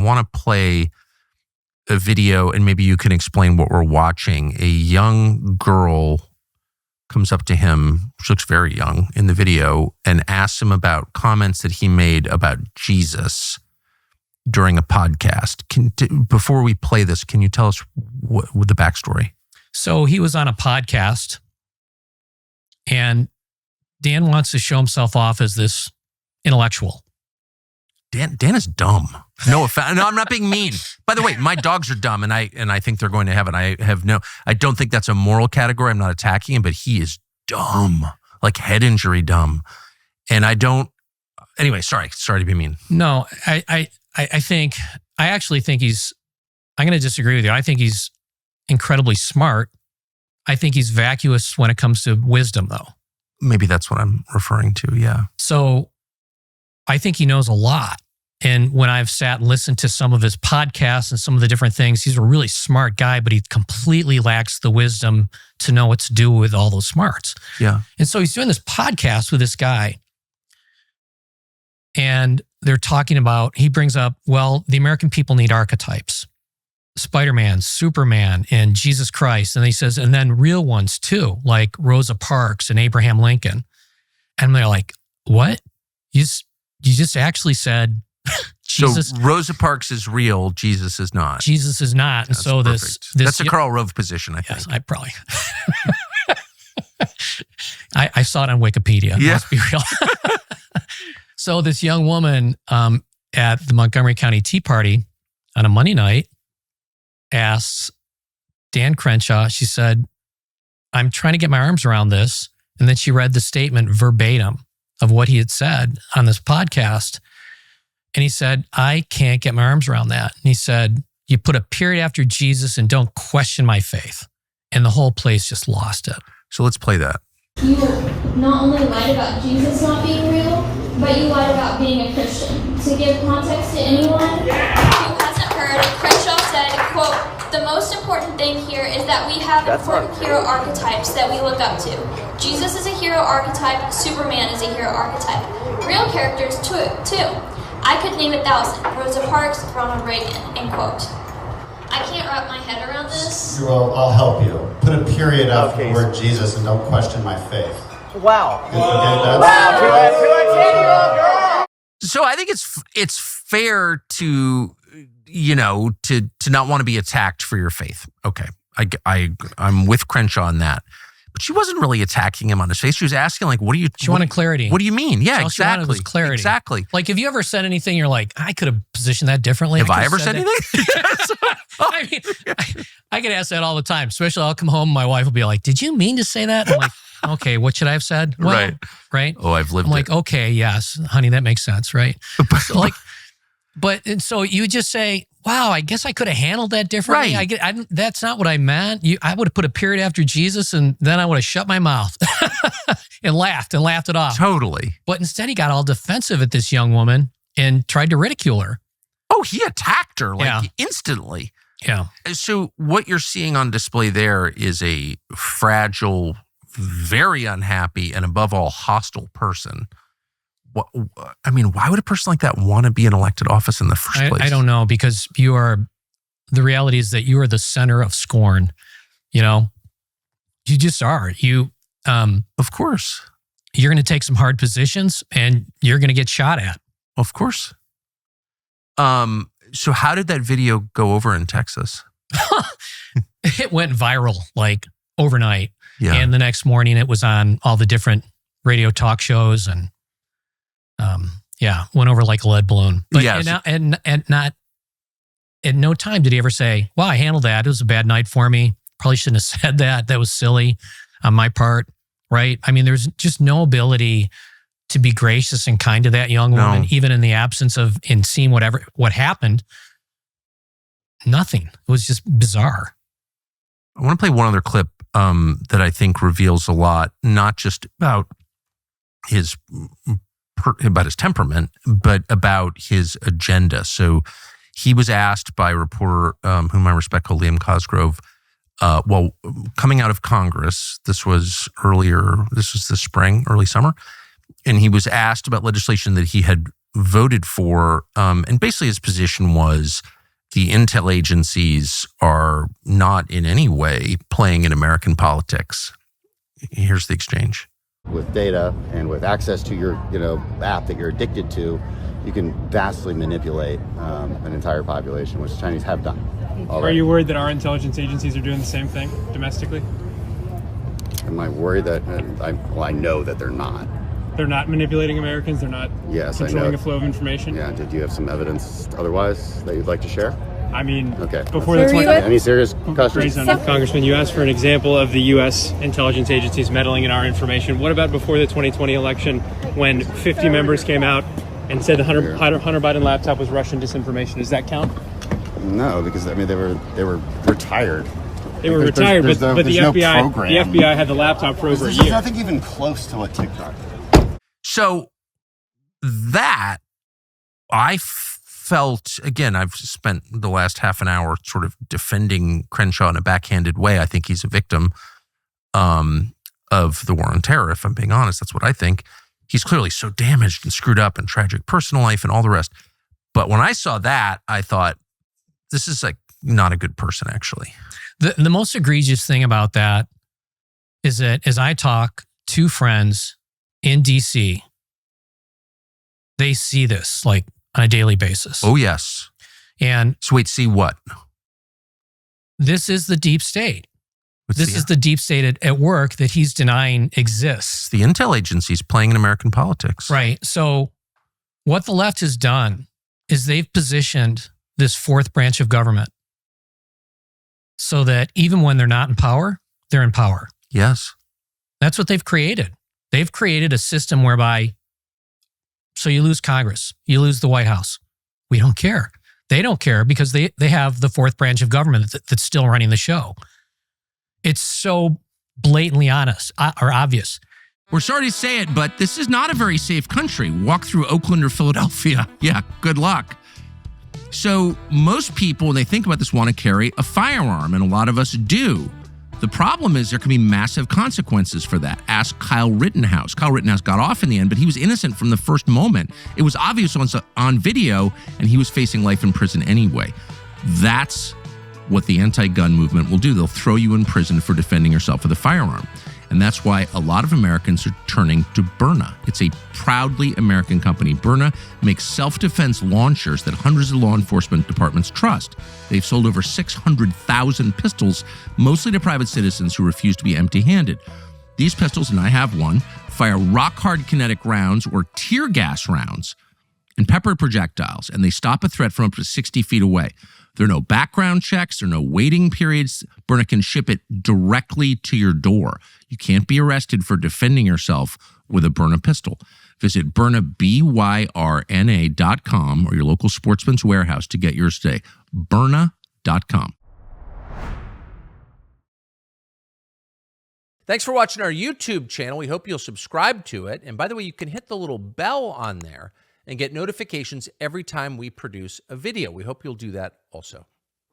want to play a video, and maybe you can explain what we're watching. A young girl comes up to him, she looks very young in the video, and asks him about comments that he made about Jesus during a podcast. Before we play this, can you tell us what the backstory? So he was on a podcast, and Dan wants to show himself off as this intellectual. Dan is dumb. No offense. No, I'm not being mean. By the way, my dogs are dumb, and I think they're going to heaven. I don't think that's a moral category. I'm not attacking him, but he is dumb, like head injury dumb. And I don't. Anyway, sorry to be mean. No, I actually think he's. I'm going to disagree with you. I think he's incredibly smart. I think he's vacuous when it comes to wisdom, though. Maybe that's what I'm referring to. Yeah. So I think he knows a lot. And when I've sat and listened to some of his podcasts and some of the different things, he's a really smart guy, but he completely lacks the wisdom to know what to do with all those smarts. Yeah. And so he's doing this podcast with this guy. And they're talking about, he brings up, well, the American people need archetypes. Spider-Man, Superman, and Jesus Christ. And he says, and then real ones too, like Rosa Parks and Abraham Lincoln. And they're like, what? You just actually said Jesus. So Rosa Parks is real, Jesus is not. Jesus is not. And That's so perfect. That's a Karl Rove position, I think. Yes, I probably. I saw it on Wikipedia. Yeah. Let's be real. So this young woman at the Montgomery County Tea Party on a Monday night asks Dan Crenshaw, she said, I'm trying to get my arms around this. And then she read the statement verbatim of what he had said on this podcast. And he said, I can't get my arms around that. And he said, you put a period after Jesus and don't question my faith. And the whole place just lost it. So let's play that. You not only lied about Jesus not being real, but you lied about being a Christian. To give context to anyone who hasn't heard, Crenshaw said, quote, the most important thing here is that we have important hero archetypes that we look up to. Jesus is a hero archetype, Superman is a hero archetype. Real characters too. I could name 1,000. Rosa Parks, Ronald Reagan, end quote. I can't wrap my head around this. Well, I'll help you. Put a period after the word Jesus and don't question my faith. Wow. Okay, wow. To a 10-year-old girl. So I think it's fair to, to not want to be attacked for your faith. Okay. I'm with Crenshaw on that. But she wasn't really attacking him on his face. She was asking, like, She wanted clarity. What do you mean? Yeah, All she wanted exactly. was clarity. Exactly. Like, have you ever said anything you're like, I could have positioned that differently? Have I ever said anything? I mean, I get asked that all the time. Especially I'll come home, my wife will be like, did you mean to say that? I'm like, okay, what should I have said? Well, right. Oh, I've lived I'm like, okay, yes, honey, that makes sense, right? And so you just say, wow, I guess I could have handled that differently. Right. That's not what I meant. I would have put a period after Jesus, and then I would have shut my mouth and laughed it off. Totally. But instead, he got all defensive at this young woman and tried to ridicule her. Oh, he attacked her instantly. Yeah. So what you're seeing on display there is a fragile, very unhappy, and above all, hostile person. Why would a person like that want to be in elected office in the first place? I don't know, because the reality is that you are the center of scorn. You just are. Of course. You're going to take some hard positions and you're going to get shot at. Of course. So how did that video go over in Texas? It went viral like overnight. Yeah. And the next morning it was on all the different radio talk shows and went over like a lead balloon. But and not at no time did he ever say, well, I handled that. It was a bad night for me. Probably shouldn't have said that. That was silly on my part. Right. I mean, there's just no ability to be gracious and kind to that young woman, even in the absence of, in seeing what happened. Nothing. It was just bizarre. I want to play one other clip that I think reveals a lot, not just about his temperament, but about his agenda. So he was asked by a reporter whom I respect called Liam Cosgrove, coming out of Congress, this was the spring, early summer, and he was asked about legislation that he had voted for. And basically his position was the intel agencies are not in any way playing in American politics. Here's the exchange. With data and with access to your app that you're addicted to, you can vastly manipulate an entire population, which the Chinese have done already. Are you worried that our intelligence agencies are doing the same thing domestically? Am I worried that, I know that they're not. They're not manipulating Americans? They're not controlling the flow of information? Yeah, did you have some evidence otherwise that you'd like to share? I mean, okay. Before the 20... Any serious questions? Congressman, you asked for an example of the U.S. intelligence agencies meddling in our information. What about before the 2020 election when 50 members came out and said the Hunter Biden laptop was Russian disinformation? Does that count? No, because they were retired. They were retired, but the FBI had the laptop for over a year. There's nothing even close to what TikTok. So that I felt, again, I've spent the last half an hour sort of defending Crenshaw in a backhanded way. I think he's a victim of the war on terror. If I'm being honest, that's what I think. He's clearly so damaged and screwed up and tragic personal life and all the rest. But when I saw that, I thought, this is like not a good person, actually. The most egregious thing about that is that as I talk to friends in DC, they see this like on a daily basis. Oh, yes. And so wait, see what? This is the deep state. This is the deep state at work that he's denying exists. It's the intel agencies playing in American politics. Right. So what the left has done is they've positioned this fourth branch of government so that even when they're not in power, they're in power. Yes. That's what they've created. They've created a system whereby, so you lose Congress, you lose the White House. We don't care. They don't care because they have the fourth branch of government that's still running the show. It's so blatantly honest or obvious. We're sorry to say it, but this is not a very safe country. Walk through Oakland or Philadelphia. Yeah, good luck. So most people, when they think about this, want to carry a firearm, and a lot of us do. The problem is there can be massive consequences for that. Ask Kyle Rittenhouse. Kyle Rittenhouse got off in the end, but he was innocent from the first moment. It was obvious on video, and he was facing life in prison anyway. That's what the anti-gun movement will do. They'll throw you in prison for defending yourself with a firearm. And that's why a lot of Americans are turning to Byrna. It's a proudly American company. Byrna makes self-defense launchers that hundreds of law enforcement departments trust. They've sold over 600,000 pistols, mostly to private citizens who refuse to be empty-handed. These pistols, and I have one, fire rock-hard kinetic rounds or tear gas rounds and pepper projectiles, and they stop a threat from up to 60 feet away. There are no background checks. There are no waiting periods. Byrna can ship it directly to your door. You can't be arrested for defending yourself with a Byrna pistol. Visit Byrna, BYRNA.com or your local Sportsman's Warehouse to get yours today. Byrna.com. Thanks for watching our YouTube channel. We hope you'll subscribe to it. And by the way, you can hit the little bell on there and get notifications every time we produce a video. We hope you'll do that also.